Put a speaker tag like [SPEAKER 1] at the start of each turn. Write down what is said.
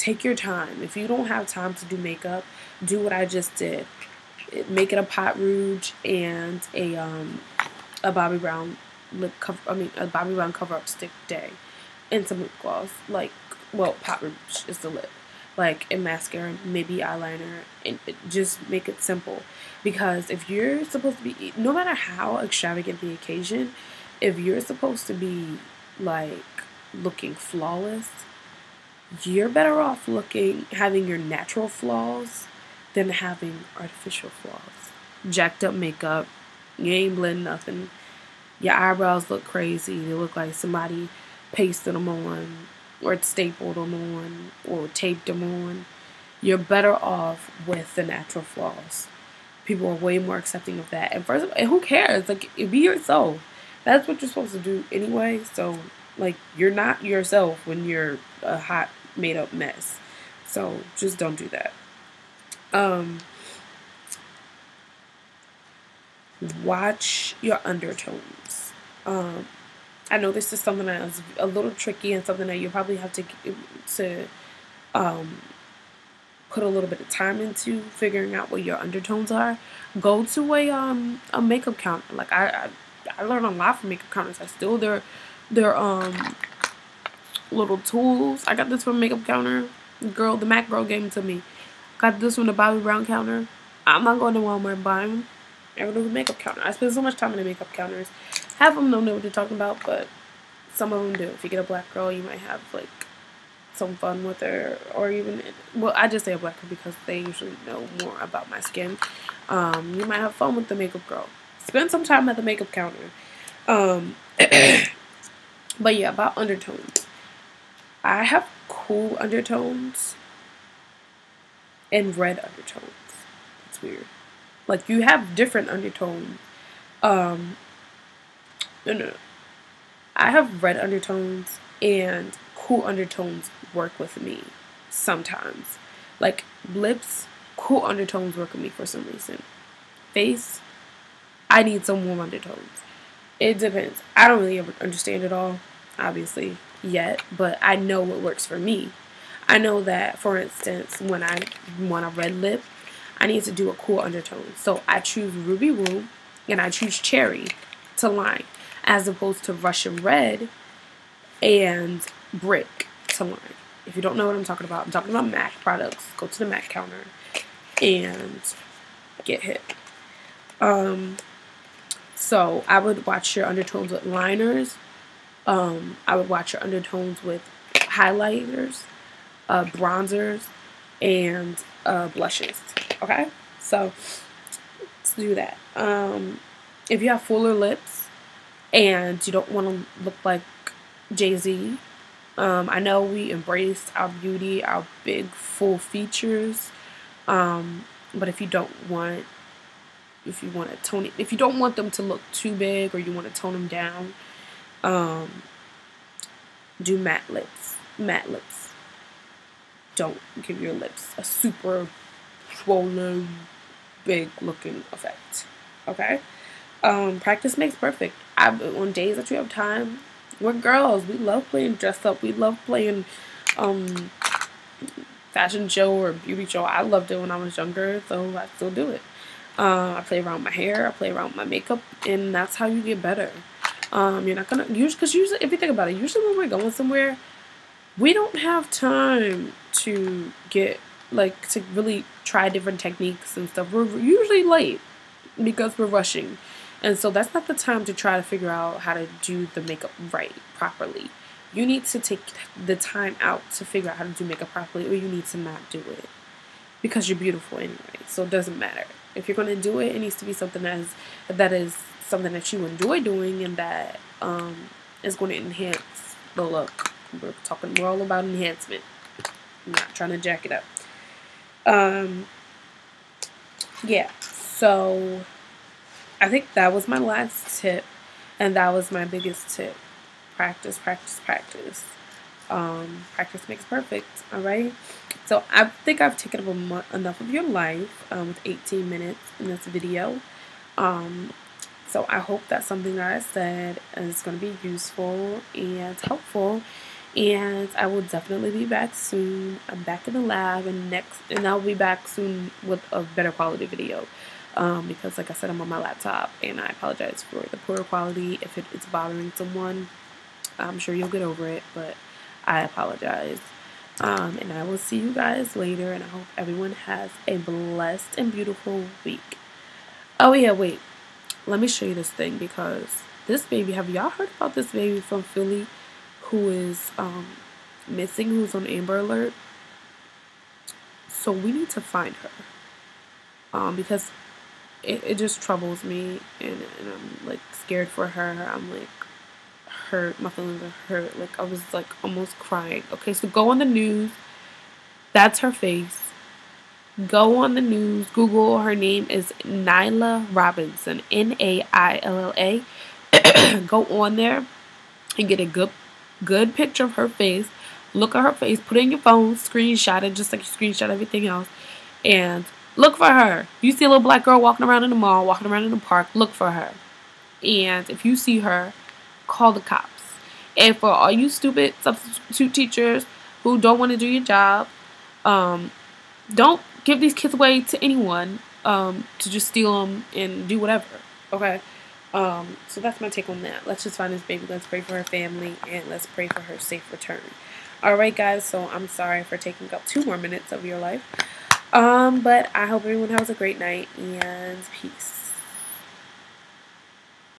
[SPEAKER 1] take your time. If you don't have time to do makeup, do what I just did. Make it a pot rouge and a Bobbi Brown lip cover. I mean, a Bobbi Brown cover up stick day, and some lip gloss. Like, well, pot rouge is the lip. Like, and mascara, maybe eyeliner, and just make it simple. Because if you're supposed to be, no matter how extravagant the occasion, if you're supposed to be like looking flawless, you're better off having your natural flaws than having artificial flaws. Jacked up makeup, you ain't blending nothing. Your eyebrows look crazy. They look like somebody pasted them on, or stapled them on, or taped them on. You're better off with the natural flaws. People are way more accepting of that. And first of all, who cares? Like, be yourself. That's what you're supposed to do anyway. So, like, you're not yourself when you're a hot, made up mess. So, just don't do that. Watch your undertones. I know this is something that is a little tricky and something that you probably have to put a little bit of time into figuring out what your undertones are. Go to a makeup counter. Like, I learned a lot from makeup counters. I steal their little tools. I got this from a makeup counter. The MAC girl gave it to me. Got this from the Bobbi Brown counter. I'm not going to Walmart and buying them. I go to the makeup counter. I spend so much time in the makeup counters. Half of them don't know what they're talking about, but some of them do. If you get a black girl, you might have like some fun with her, or even, well, I just say a black girl because they usually know more about my skin. You might have fun with the makeup girl. Spend some time at the makeup counter. But yeah, about undertones. I have cool undertones and red undertones. It's weird. Like, you have different undertones. No. I have red undertones, and cool undertones work with me sometimes. Like, lips, cool undertones work with me for some reason. Face, I need some warm undertones. It depends. I don't really ever understand it all, obviously, yet, but I know what works for me. I know that, for instance, when I want a red lip, I need to do a cool undertone. So I choose Ruby Woo and I choose Cherry to line, as opposed to Russian Red and Brick to line. If you don't know what I'm talking about MAC products. Go to the MAC counter and get hit. So I would watch your undertones with liners. I would watch your undertones with highlighters, bronzers, and blushes. Okay, so let's do that. If you have fuller lips and you don't want to look like Jay-Z, I know we embraced our beauty, our big full features, but if you don't want to tone it, if you don't want them to look too big, or you want to tone them down, do matte lips. Don't give your lips a super swollen, big looking effect. Okay? Practice makes perfect. On days that you have time, we're girls. We love playing dress up. We love playing fashion show or beauty show. I loved it when I was younger, so I still do it. I play around with my hair. I play around with my makeup, and that's how you get better. You're not gonna because usually, if you think about it, usually when we're going somewhere, we don't have time to to really try different techniques and stuff. We're usually late because we're rushing. And so that's not the time to try to figure out how to do the makeup properly. You need to take the time out to figure out how to do makeup properly, or you need to not do it. Because you're beautiful anyway, so it doesn't matter. If you're going to do it, it needs to be something that is something that you enjoy doing, and that is going to enhance the look. We're all about enhancement. I'm not trying to jack it up. Yeah, so I think that was my last tip, and that was my biggest tip. Practice, practice, practice. Practice makes perfect, alright? So I think I've taken up enough of your life with 18 minutes in this video. So I hope that something that I said is going to be useful and helpful. And I will definitely be back soon. I'm back in the lab, and I'll be back soon with a better quality video. Because like I said, I'm on my laptop, and I apologize for the poor quality. If it's bothering someone, I'm sure you'll get over it, but I apologize. And I will see you guys later, and I hope everyone has a blessed and beautiful week. Oh yeah, wait. Let me show you this thing, because this baby, have y'all heard about this baby from Philly who is missing, who's on Amber Alert? So we need to find her. Because it just troubles me, and I'm like scared for her. I'm like hurt. My feelings are hurt. Like I was like almost crying. Okay, so go on the news. That's her face. Go on the news. Google. Her name is Nyla Robinson. Nailla. Go on there and get a good picture of her face. Look at her face. Put it in your phone. Screenshot it just like you screenshot everything else. And look for her. You see a little black girl walking around in the mall, walking around in the park. Look for her. And if you see her, call the cops. And for all you stupid substitute teachers who don't want to do your job, don't give these kids away to anyone to just steal them and do whatever. Okay? So that's my take on that. Let's just find this baby. Let's pray for her family, and let's pray for her safe return. Alright, guys, so I'm sorry for taking up 2 more minutes of your life. But I hope everyone has a great night, and peace.